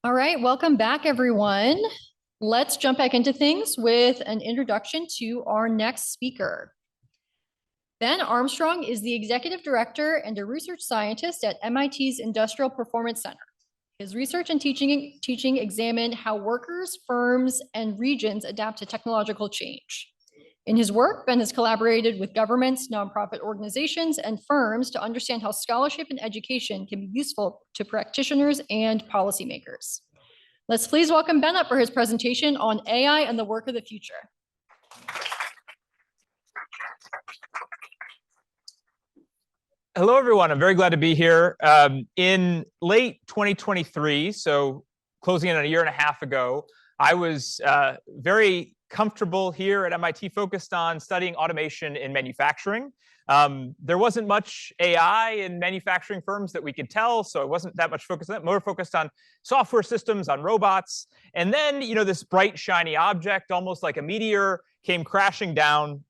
All right, welcome back, everyone. Let's jump back into things with an introduction to our next speaker. Ben Armstrong is the executive director and a research scientist at MIT's Industrial Performance Center. His research and teaching examine how workers, firms, and regions adapt to technological change. In his work, Ben has collaborated with governments, nonprofit organizations, and firms to understand how scholarship and education can be useful to practitioners and policymakers. Let's please welcome Ben up for his presentation on AI and the work of the future. Hello, everyone. I'm very glad to be here. In late 2023, so closing in on a year and a half ago, I was very comfortable here at MIT focused on studying automation in manufacturing. There wasn't much AI in manufacturing firms that we could tell, so it wasn't that much focus on that. More focused on software systems, on robots. And then, this bright, shiny object, almost like a meteor, came crashing down.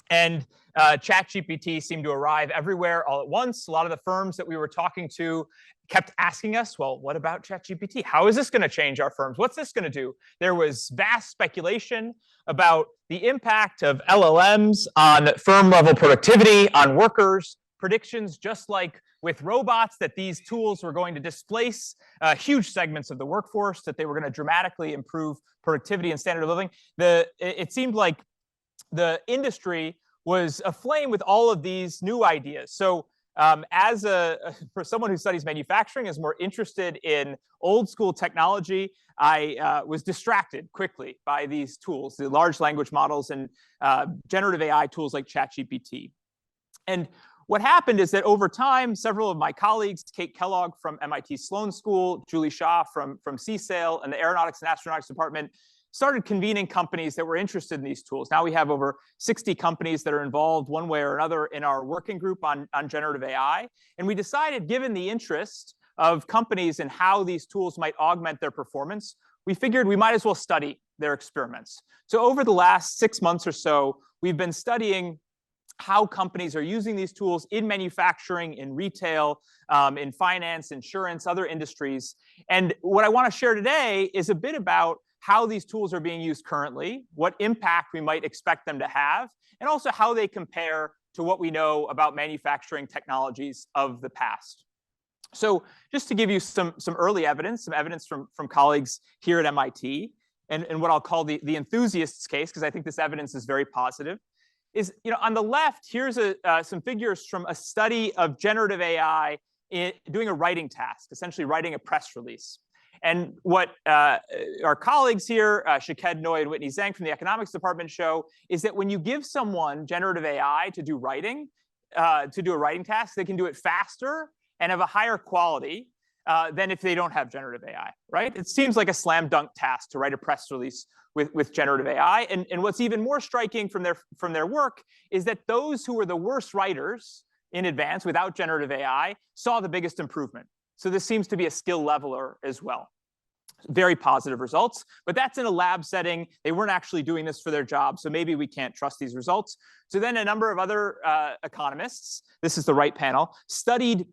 And ChatGPT seemed to arrive everywhere all at once. A lot of the firms that we were talking to kept asking us, well, what about ChatGPT? How is this going to change our firms? What's this going to do? There was vast speculation about the impact of LLMs on firm-level productivity, on workers, predictions just like with robots that these tools were going to displace huge segments of the workforce, that they were going to dramatically improve productivity and standard of living. It seemed like the industry was aflame with all of these new ideas. So for someone who studies manufacturing, is more interested in old school technology, I was distracted quickly by these tools, the large language models and generative AI tools like ChatGPT. And what happened is that over time, several of my colleagues, Kate Kellogg from MIT Sloan School, Julie Shaw from CSAIL and the Aeronautics and Astronautics Department, started convening companies that were interested in these tools. Now we have over 60 companies that are involved one way or another in our working group on generative AI. And we decided, given the interest of companies in how these tools might augment their performance, we figured we might as well study their experiments. So over the last 6 months or so, we've been studying how companies are using these tools in manufacturing, in retail, in finance, insurance, other industries. And what I want to share today is a bit about how these tools are being used currently, what impact we might expect them to have, and also how they compare to what we know about manufacturing technologies of the past. So just to give you some early evidence, some evidence from colleagues here at MIT, and what I'll call the enthusiast's case, because I think this evidence is very positive, is on the left, here's some figures from a study of generative AI doing a writing task, essentially writing a press release. And what our colleagues here, Shaked Noy and Whitney Zhang from the economics department show is that when you give someone generative AI to do writing, to do a writing task, they can do it faster and of a higher quality than if they don't have generative AI, right? It seems like a slam dunk task to write a press release with generative AI. And what's even more striking from their work is that those who were the worst writers in advance without generative AI saw the biggest improvement. So this seems to be a skill leveler as well. Very positive results, but that's in a lab setting. They weren't actually doing this for their job, so maybe we can't trust these results. So then a number of other economists, this is the right panel, studied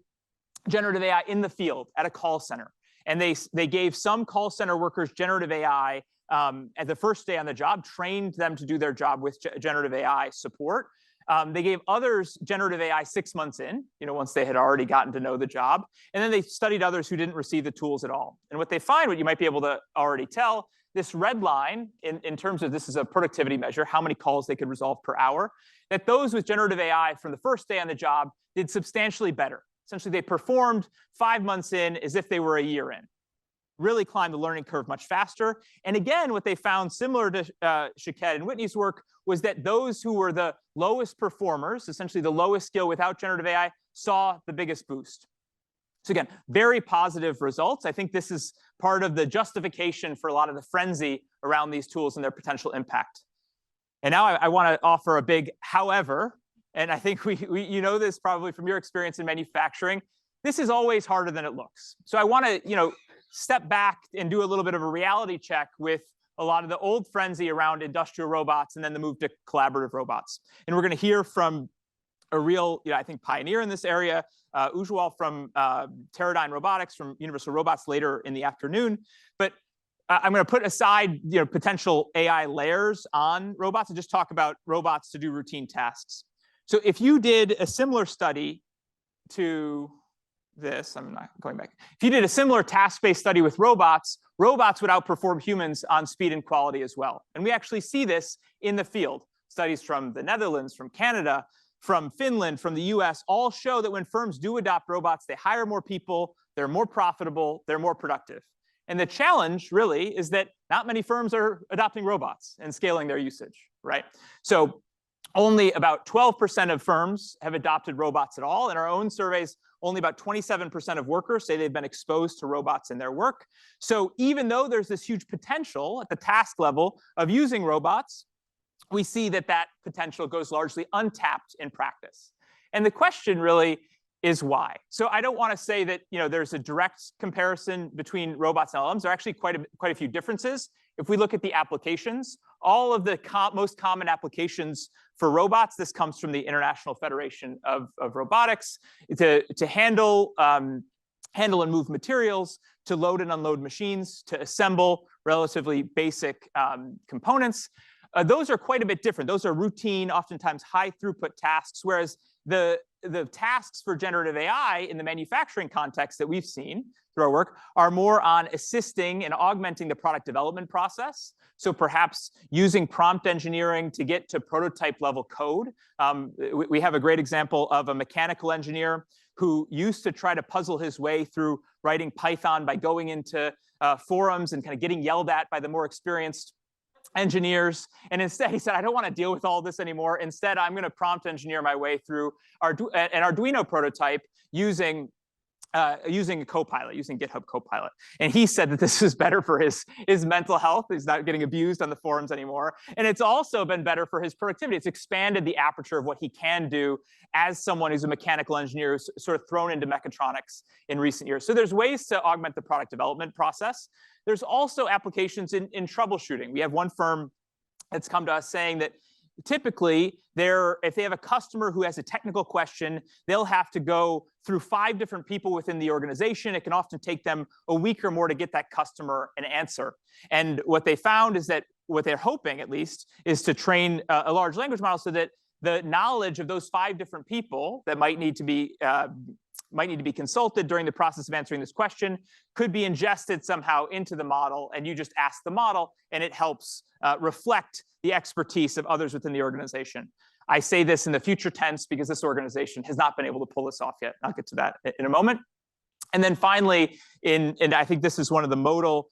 generative AI in the field at a call center. And they gave some call center workers generative AI at the first day on the job, trained them to do their job with generative AI support. They gave others generative AI 6 months in, once they had already gotten to know the job. And then they studied others who didn't receive the tools at all. And what they find, what you might be able to already tell, this red line, in terms of this is a productivity measure, how many calls they could resolve per hour, that those with generative AI from the first day on the job did substantially better. Essentially, they performed 5 months in as if they were a year in. Really climbed the learning curve much faster. And again, what they found, similar to Shaked and Whitney's work, was that those who were the lowest performers, essentially the lowest skill without generative AI, saw the biggest boost. So again, very positive results. I think this is part of the justification for a lot of the frenzy around these tools and their potential impact. And now I want to offer a big however, and I think you know this probably from your experience in manufacturing. This is always harder than it looks. So I want to step back and do a little bit of a reality check with a lot of the old frenzy around industrial robots and then the move to collaborative robots. And we're going to hear from a real, I think, pioneer in this area. Ujwal from Teradyne Robotics from Universal Robots later in the afternoon. But I'm going to put aside potential AI layers on robots and just talk about robots to do routine tasks. So if you did a similar study to this, I'm not going back. If you did a similar task-based study with robots, robots would outperform humans on speed and quality as well. And we actually see this in the field. Studies from the Netherlands, from Canada, from Finland, from the US, all show that when firms do adopt robots, they hire more people, they're more profitable, they're more productive. And the challenge really is that not many firms are adopting robots and scaling their usage, right? So only about 12% of firms have adopted robots at all. In our own surveys, only about 27% of workers say they've been exposed to robots in their work. So even though there's this huge potential at the task level of using robots, we see that that potential goes largely untapped in practice. And the question really is why. So I don't want to say that there's a direct comparison between robots and LLMs. There are actually quite a few differences. If we look at the applications, all of the most common applications for robots, this comes from the International Federation of Robotics, to handle and move materials, to load and unload machines, to assemble relatively basic components. Those are quite a bit different. Those are routine, oftentimes high throughput tasks, whereas the tasks for generative AI in the manufacturing context that we've seen through our work are more on assisting and augmenting the product development process. So perhaps using prompt engineering to get to prototype level code. We have a great example of a mechanical engineer who used to try to puzzle his way through writing Python by going into forums and kind of getting yelled at by the more experienced engineers. And instead, he said, I don't want to deal with all this anymore. Instead, I'm going to prompt engineer my way through an Arduino prototype using a Copilot, using GitHub Copilot. And he said that this is better for his mental health. He's not getting abused on the forums anymore. And it's also been better for his productivity. It's expanded the aperture of what he can do as someone who's a mechanical engineer who's sort of thrown into mechatronics in recent years. So there's ways to augment the product development process. There's also applications in troubleshooting. We have one firm that's come to us saying that typically, if they have a customer who has a technical question, they'll have to go through 5 different people within the organization. It can often take them a week or more to get that customer an answer. And what they found is that what they're hoping, at least, is to train a large language model so that the knowledge of those 5 different people that might need to be consulted during the process of answering this question could be ingested somehow into the model, and you just ask the model, and it helps reflect the expertise of others within the organization. I say this in the future tense because this organization has not been able to pull this off yet. I'll get to that in a moment. And then finally, and I think this is one of the modal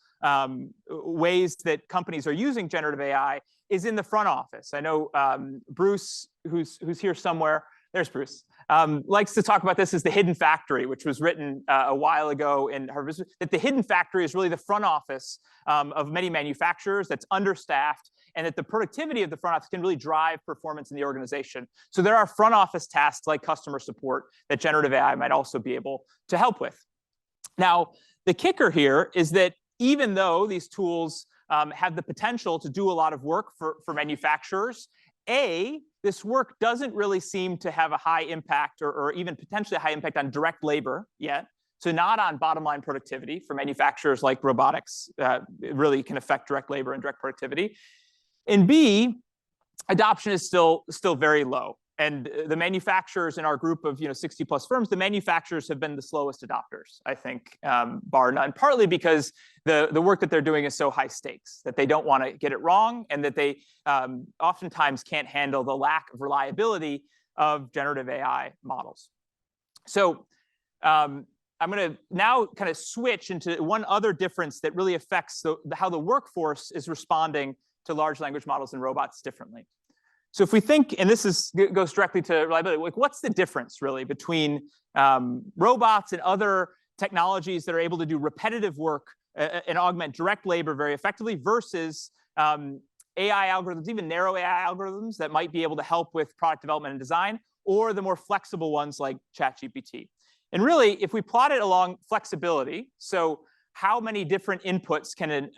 ways that companies are using generative AI, is in the front office. I know Bruce, who's here somewhere, there's Bruce, likes to talk about this as the hidden factory, which was written a while ago in Harvard, that the hidden factory is really the front office of many manufacturers that's understaffed, and that the productivity of the front office can really drive performance in the organization. So there are front office tasks like customer support that generative AI might also be able to help with. Now, the kicker here is that even though these tools have the potential to do a lot of work for manufacturers, this work doesn't really seem to have a high impact or even potentially a high impact on direct labor yet. So not on bottom line productivity for manufacturers like robotics. It really can affect direct labor and direct productivity. And B, adoption is still very low. And the manufacturers in our group of 60 plus firms, the manufacturers have been the slowest adopters, I think, bar none, partly because the work that they're doing is so high stakes that they don't want to get it wrong, and that they oftentimes can't handle the lack of reliability of generative AI models. So I'm going to now kind of switch into one other difference that really affects how the workforce is responding to large language models and robots differently. So if we think, and this goes directly to reliability, like what's the difference really between robots and other technologies that are able to do repetitive work and augment direct labor very effectively versus AI algorithms, even narrow AI algorithms that might be able to help with product development and design, or the more flexible ones like ChatGPT. And really, if we plot it along flexibility, so how many different inputs can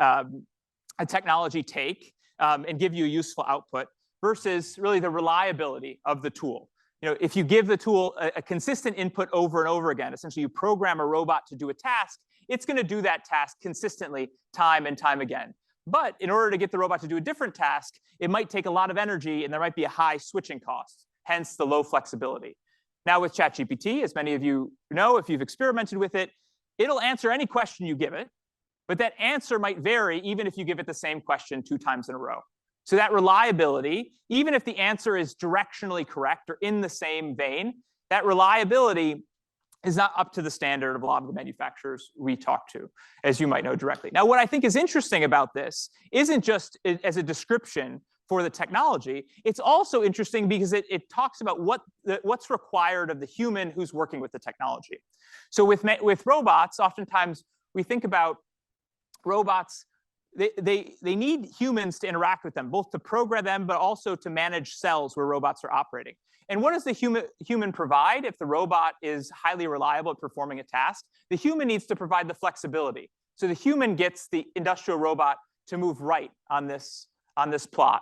a technology take and give you a useful output, versus really the reliability of the tool. if you give the tool a consistent input over and over again, essentially you program a robot to do a task, it's going to do that task consistently time and time again. But in order to get the robot to do a different task, it might take a lot of energy and there might be a high switching cost, hence the low flexibility. Now with ChatGPT, as many of you know, if you've experimented with it, it'll answer any question you give it, but that answer might vary even if you give it the same question 2 times in a row. So that reliability, even if the answer is directionally correct or in the same vein, that reliability is not up to the standard of a lot of the manufacturers we talk to, as you might know directly. Now, what I think is interesting about this isn't just as a description for the technology. It's also interesting because it talks about what's required of the human who's working with the technology. So with robots, oftentimes we think about robots, they need humans to interact with them, both to program them, but also to manage cells where robots are operating. And what does the human provide if the robot is highly reliable at performing a task? The human needs to provide the flexibility. So the human gets the industrial robot to move right on this plot.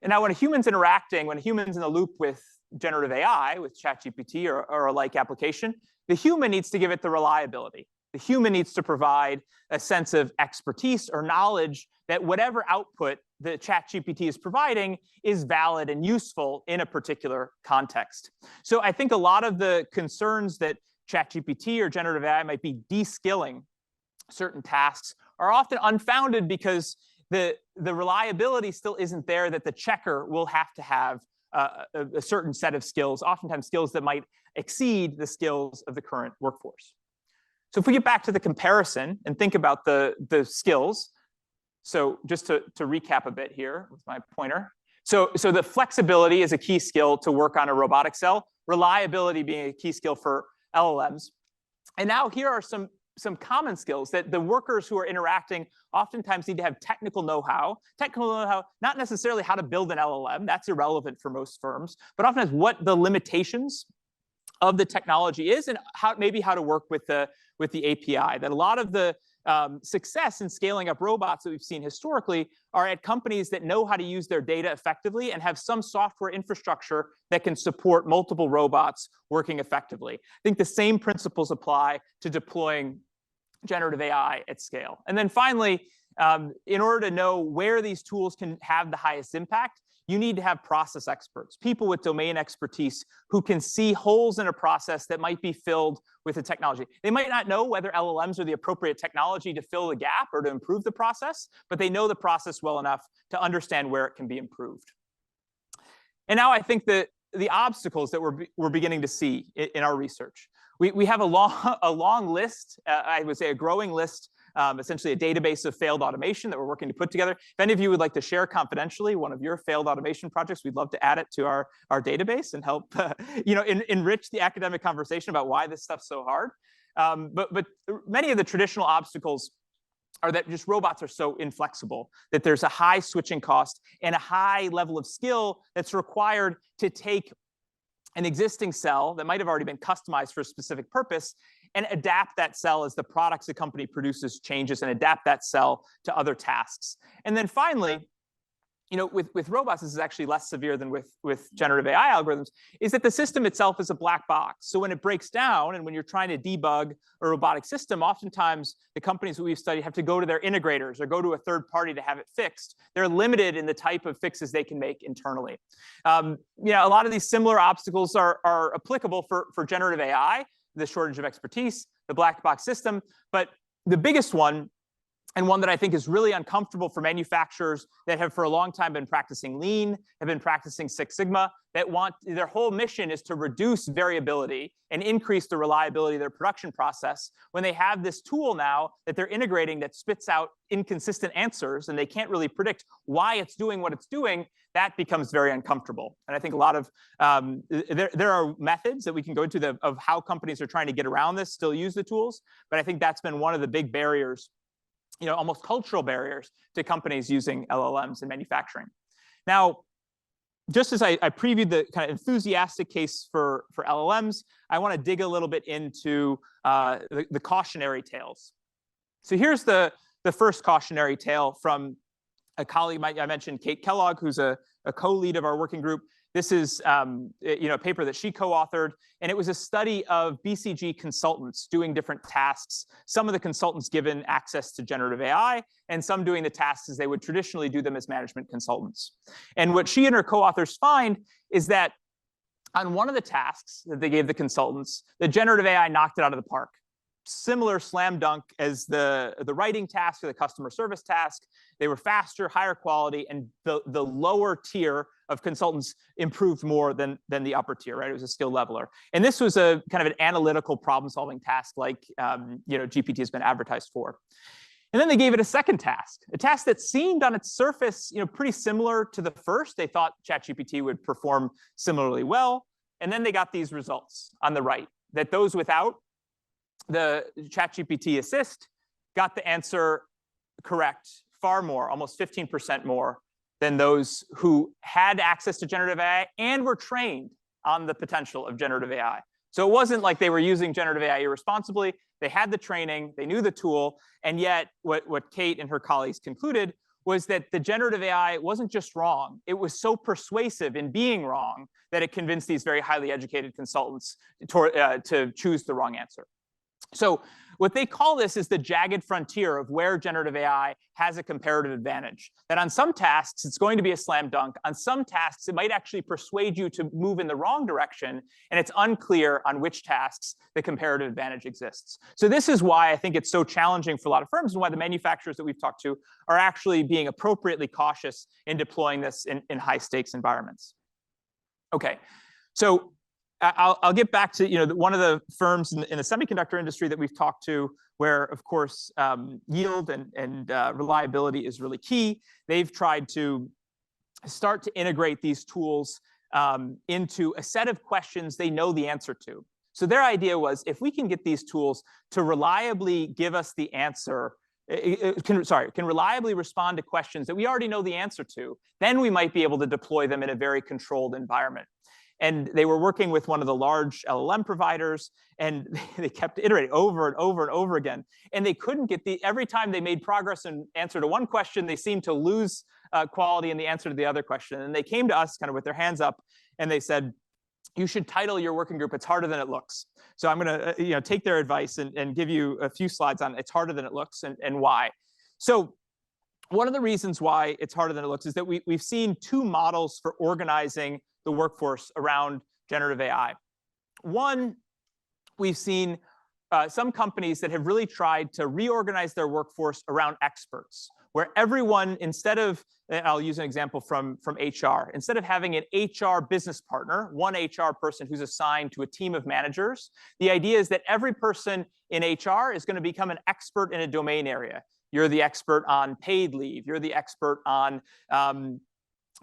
And now when a human's interacting, when a human's in the loop with generative AI, with ChatGPT or a like application, the human needs to give it the reliability. The human needs to provide a sense of expertise or knowledge that whatever output the ChatGPT is providing is valid and useful in a particular context. So I think a lot of the concerns that ChatGPT or generative AI might be de-skilling certain tasks are often unfounded because the reliability still isn't there, that the checker will have to have a certain set of skills, oftentimes skills that might exceed the skills of the current workforce. So if we get back to the comparison and think about the skills, so just to recap a bit here with my pointer. So the flexibility is a key skill to work on a robotic cell, reliability being a key skill for LLMs. And now here are some common skills that the workers who are interacting oftentimes need to have technical know-how. Technical know-how, not necessarily how to build an LLM, that's irrelevant for most firms, but oftentimes what the limitations of the technology is and maybe how to work with the API. That a lot of the success in scaling up robots that we've seen historically are at companies that know how to use their data effectively and have some software infrastructure that can support multiple robots working effectively. I think the same principles apply to deploying generative AI at scale. And then finally, in order to know where these tools can have the highest impact, you need to have process experts, people with domain expertise who can see holes in a process that might be filled with a technology. They might not know whether LLMs are the appropriate technology to fill the gap or to improve the process, but they know the process well enough to understand where it can be improved. And now I think that the obstacles that we're beginning to see in our research. We have a long list, I would say a growing list, essentially a database of failed automation that we're working to put together. If any of you would like to share confidentially one of your failed automation projects, we'd love to add it to our database and help enrich the academic conversation about why this stuff's so hard. But many of the traditional obstacles are that just robots are so inflexible that there's a high switching cost and a high level of skill that's required to take an existing cell that might have already been customized for a specific purpose and adapt that cell as the products the company produces changes and adapt that cell to other tasks. And then finally, with robots, this is actually less severe than with generative AI algorithms, is that the system itself is a black box. So when it breaks down and when you're trying to debug a robotic system, oftentimes the companies that we've studied have to go to their integrators or go to a third party to have it fixed. They're limited in the type of fixes they can make internally. A lot of these similar obstacles are applicable for generative AI, the shortage of expertise, the black box system, but the biggest one, and one that I think is really uncomfortable for manufacturers that have for a long time been practicing lean, have been practicing Six Sigma, that their whole mission is to reduce variability and increase the reliability of their production process. When they have this tool now that they're integrating that spits out inconsistent answers and they can't really predict why it's doing what it's doing, that becomes very uncomfortable. And I think a lot of, there are methods that we can go to of how companies are trying to get around this, still use the tools, but I think that's been one of the big barriers, almost cultural barriers to companies using LLMs in manufacturing. Now, just as I previewed the kind of enthusiastic case for LLMs, I want to dig a little bit into the cautionary tales. So here's the first cautionary tale from a colleague I mentioned, Kate Kellogg, who's a co-lead of our working group. This is a paper that she co-authored, and it was a study of BCG consultants doing different tasks. Some of the consultants given access to generative AI, and some doing the tasks as they would traditionally do them as management consultants. And what she and her co-authors find is that on one of the tasks that they gave the consultants, the generative AI knocked it out of the park. Similar slam dunk as the writing task or the customer service task. They were faster, higher quality, and the lower tier of consultants improved more than the upper tier, right? It was a skill leveler. And this was a kind of an analytical problem-solving task like GPT has been advertised for. And then they gave it a second task, a task that seemed on its surface, pretty similar to the first. They thought ChatGPT would perform similarly well. And then they got these results on the right, that those without the ChatGPT assist got the answer correct far more, almost 15% more than those who had access to generative AI and were trained on the potential of generative AI. So it wasn't like they were using generative AI irresponsibly. They had the training, they knew the tool, and yet what Kate and her colleagues concluded was that the generative AI wasn't just wrong. It was so persuasive in being wrong that it convinced these very highly educated consultants to choose the wrong answer. So what they call this is the jagged frontier of where generative AI has a comparative advantage. That on some tasks, it's going to be a slam dunk. On some tasks, it might actually persuade you to move in the wrong direction. And it's unclear on which tasks the comparative advantage exists. So this is why I think it's so challenging for a lot of firms and why the manufacturers that we've talked to are actually being appropriately cautious in deploying this in high stakes environments. OK, so I'll get back to one of the firms in the semiconductor industry that we've talked to, where of course yield and reliability is really key. They've tried to start to integrate these tools into a set of questions they know the answer to. So their idea was, if we can get these tools to reliably give us the answer, can reliably respond to questions that we already know the answer to, then we might be able to deploy them in a very controlled environment. And they were working with one of the large LLM providers, and they kept iterating over and over and over again. And they couldn't get every time they made progress in answer to one question, they seemed to lose quality in the answer to the other question. And they came to us kind of with their hands up, and they said, you should title your working group, "It's Harder Than It Looks." So I'm going to take their advice and give you a few slides on It's Harder Than It Looks and why. So one of the reasons why it's harder than it looks is that we've seen two models for organizing the workforce around generative AI. One, we've seen some companies that have really tried to reorganize their workforce around experts, where everyone, instead of, and I'll use an example from HR, instead of having an HR business partner, one HR person who's assigned to a team of managers, the idea is that every person in HR is going to become an expert in a domain area. You're the expert on paid leave. You're the expert on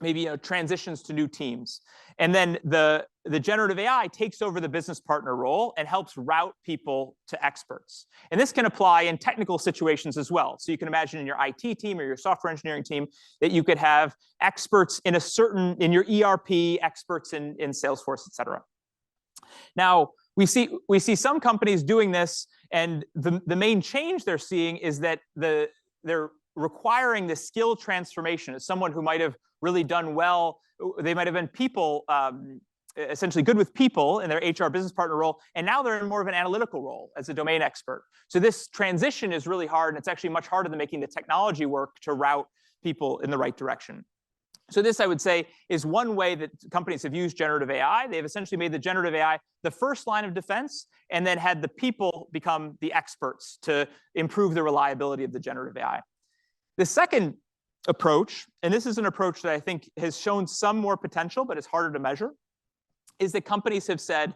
maybe transitions to new teams. And then the generative AI takes over the business partner role and helps route people to experts. And this can apply in technical situations as well. So you can imagine in your IT team or your software engineering team that you could have experts in your ERP, experts in Salesforce, et cetera. Now, we see some companies doing this, and the main change they're seeing is that they're requiring the skill transformation as someone who might have really done well. They might have been people, essentially good with people in their HR business partner role, and now they're in more of an analytical role as a domain expert. So this transition is really hard, and it's actually much harder than making the technology work to route people in the right direction. So this, I would say, is one way that companies have used generative AI. They've essentially made the generative AI the first line of defense, and then had the people become the experts to improve the reliability of the generative AI. The second approach, and this is an approach that I think has shown some more potential, but it's harder to measure, is that companies have said,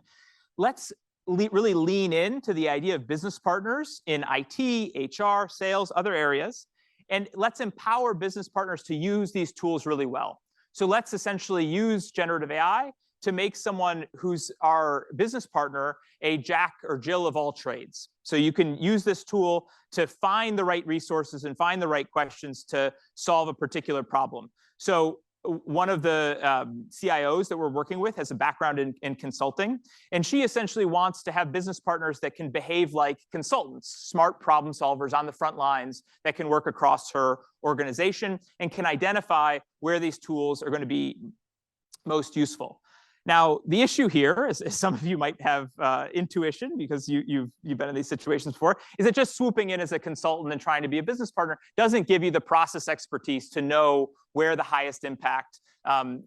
let's really lean into the idea of business partners in IT, HR, sales, other areas, and let's empower business partners to use these tools really well. So let's essentially use generative AI to make someone who's our business partner a Jack or Jill of all trades. So you can use this tool to find the right resources and find the right questions to solve a particular problem. So one of the CIOs that we're working with has a background in consulting, and she essentially wants to have business partners that can behave like consultants, smart problem solvers on the front lines that can work across her organization and can identify where these tools are going to be most useful. Now, the issue here, as some of you might have intuition because you've been in these situations before, is that just swooping in as a consultant and trying to be a business partner doesn't give you the process expertise to know where the highest impact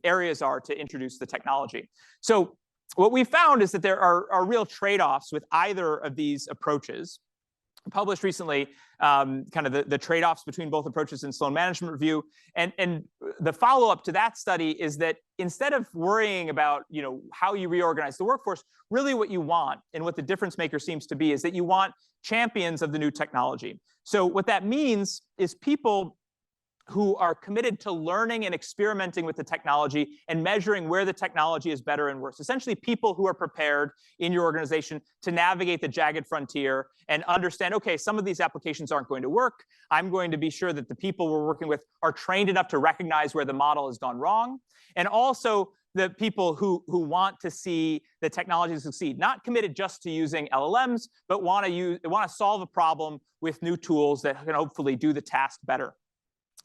areas are to introduce the technology. So what we found is that there are real trade-offs with either of these approaches. Published recently kind of the trade-offs between both approaches in Sloan Management Review. And the follow-up to that study is that instead of worrying about how you reorganize the workforce, really what you want and what the difference maker seems to be is that you want champions of the new technology. So what that means is people who are committed to learning and experimenting with the technology and measuring where the technology is better and worse. Essentially, people who are prepared in your organization to navigate the jagged frontier and understand, okay, some of these applications aren't going to work. I'm going to be sure that the people we're working with are trained enough to recognize where the model has gone wrong. And also the people who want to see the technology succeed, not committed just to using LLMs, but want to solve a problem with new tools that can hopefully do the task better.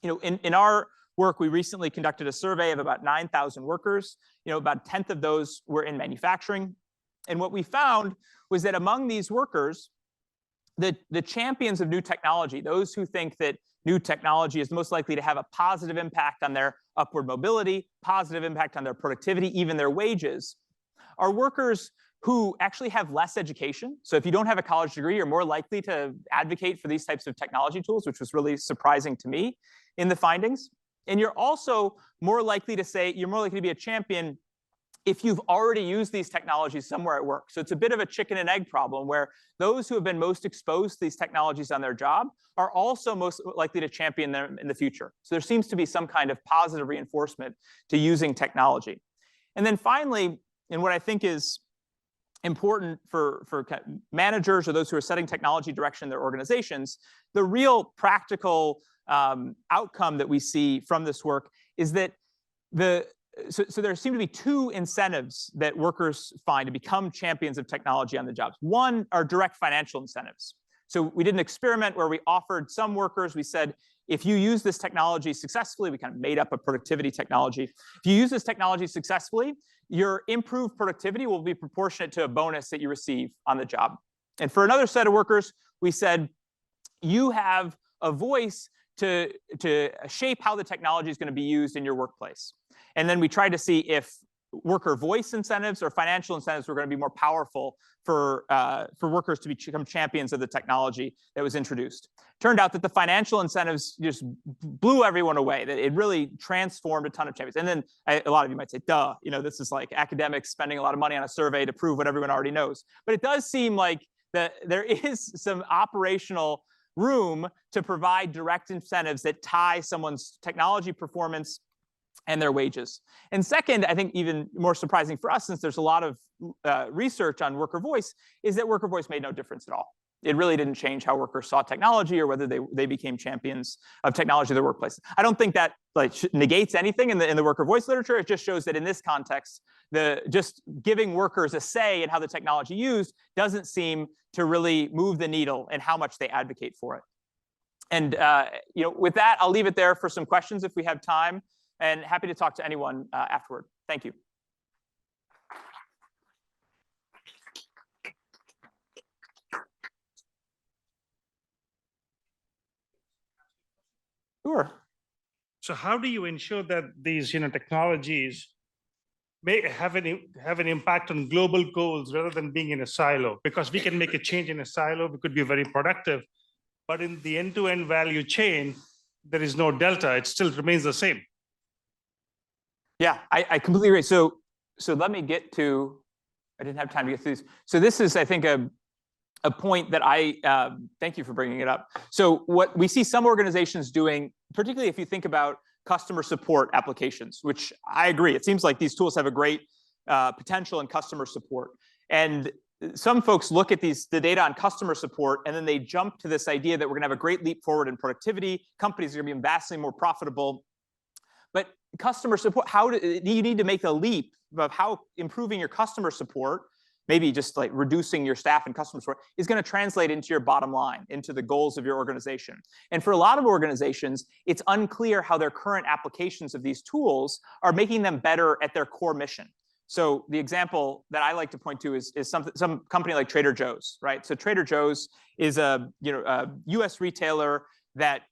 In our work, we recently conducted a survey of about 9,000 workers. About a tenth of those were in manufacturing. And what we found was that among these workers, the champions of new technology, those who think that new technology is most likely to have a positive impact on their upward mobility, positive impact on their productivity, even their wages, are workers who actually have less education. So if you don't have a college degree, you're more likely to advocate for these types of technology tools, which was really surprising to me in the findings. And you're also more likely to be a champion if you've already used these technologies somewhere at work. So it's a bit of a chicken and egg problem where those who have been most exposed to these technologies on their job are also most likely to champion them in the future. So there seems to be some kind of positive reinforcement to using technology. And then finally, and what I think is important for managers or those who are setting technology direction in their organizations, the real practical outcome that we see from this work is that so there seem to be two incentives that workers find to become champions of technology on the jobs. One are direct financial incentives. So we did an experiment where we offered some workers, we said, if you use this technology successfully, we kind of made up a productivity technology. If you use this technology successfully, your improved productivity will be proportionate to a bonus that you receive on the job. And for another set of workers, we said, you have a voice to shape how the technology is going to be used in your workplace. And then we tried to see if worker voice incentives or financial incentives were going to be more powerful for workers to become champions of the technology that was introduced. Turned out that the financial incentives just blew everyone away, that it really transformed a ton of champions. And then a lot of you might say, duh, this is like academics spending a lot of money on a survey to prove what everyone already knows. But it does seem like that there is some operational room to provide direct incentives that tie someone's technology performance and their wages. And second, I think even more surprising for us, since there's a lot of research on worker voice, is that worker voice made no difference at all. It really didn't change how workers saw technology or whether they became champions of technology in their workplace. I don't think that negates anything in the worker voice literature. It just shows that in this context, just giving workers a say in how the technology used doesn't seem to really move the needle in how much they advocate for it. And with that, I'll leave it there for some questions if we have time, and happy to talk to anyone afterward. Thank you. Sure. So how do you ensure that these technologies may have an impact on global goals rather than being in a silo? Because we can make a change in a silo, we could be very productive, but in the end-to-end value chain, there is no delta. It still remains the same. Yeah, I completely agree. So let me get to, I didn't have time to get through these. So this is, I think, a point that thank you for bringing it up. So what we see some organizations doing, particularly if you think about customer support applications, which I agree, it seems like these tools have a great potential in customer support. And some folks look at the data on customer support, and then they jump to this idea that we're going to have a great leap forward in productivity. Companies are going to be vastly more profitable. But customer support, you need to make a leap of how improving your customer support maybe just like reducing your staff and customer support, is going to translate into your bottom line, into the goals of your organization. And for a lot of organizations, it's unclear how their current applications of these tools are making them better at their core mission. So the example that I like to point to is some company like Trader Joe's, right? So Trader Joe's is a U.S. retailer that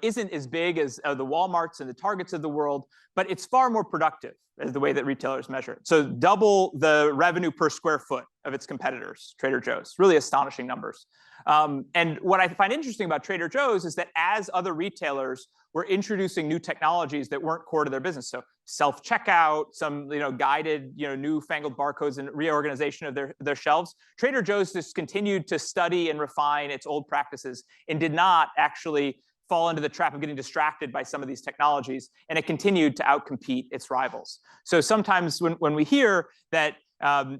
isn't as big as the Walmarts and the Targets of the world, but it's far more productive as the way that retailers measure it. So double the revenue per square foot of its competitors, Trader Joe's. Really astonishing numbers. And what I find interesting about Trader Joe's is that as other retailers were introducing new technologies that weren't core to their business, so self-checkout, some guided newfangled barcodes and reorganization of their shelves, Trader Joe's just continued to study and refine its old practices and did not actually fall into the trap of getting distracted by some of these technologies, and it continued to outcompete its rivals. So sometimes when we hear that I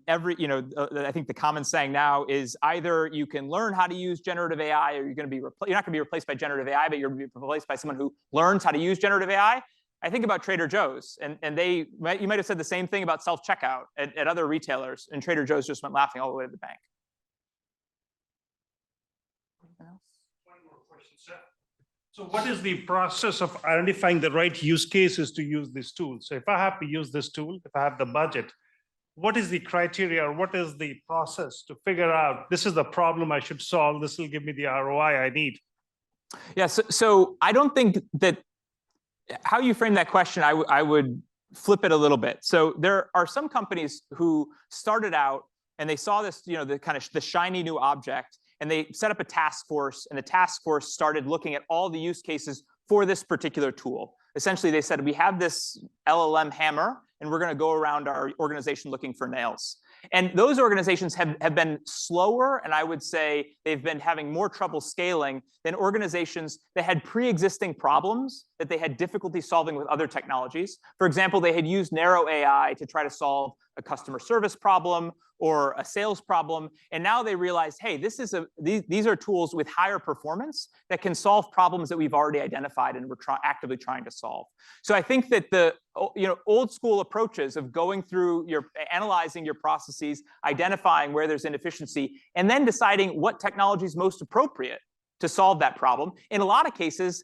think the common saying now is either you can learn how to use generative AI, or you're not going to be replaced by generative AI, but you're going to be replaced by someone who learns how to use generative AI. I think about Trader Joe's, and you might have said the same thing about self-checkout at other retailers, and Trader Joe's just went laughing all the way to the bank. One more question, sir. So what is the process of identifying the right use cases to use this tool? So if I have to use this tool, if I have the budget, what is the criteria, or what is the process to figure out this is the problem I should solve, this will give me the ROI I need? Yeah, so I don't think that how you frame that question, I would flip it a little bit. So there are some companies who started out and they saw this, the shiny new object, and they set up a task force, and the task force started looking at all the use cases for this particular tool. Essentially, they said, we have this LLM hammer, and we're going to go around our organization looking for nails. And those organizations have been slower, and I would say they've been having more trouble scaling than organizations that had pre-existing problems that they had difficulty solving with other technologies. For example, they had used narrow AI to try to solve a customer service problem or a sales problem, and now they realized, hey, these are tools with higher performance that can solve problems that we've already identified and we're actively trying to solve. So I think that the old school approaches of going through analyzing your processes, identifying where there's inefficiency, and then deciding what technology is most appropriate to solve that problem. In a lot of cases,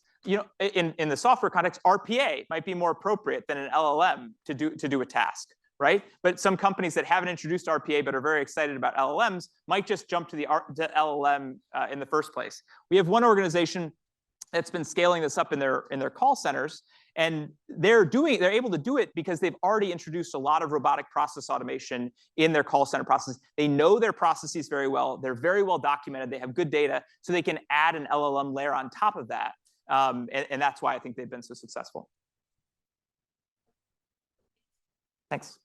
in the software context, RPA might be more appropriate than an LLM to do a task. Right? But some companies that haven't introduced RPA but are very excited about LLMs might just jump to the LLM in the first place. We have one organization that's been scaling this up in their call centers, and they're able to do it because they've already introduced a lot of robotic process automation in their call center processes. They know their processes very well. They're very well documented. They have good data, so they can add an LLM layer on top of that, and that's why I think they've been so successful. Thanks.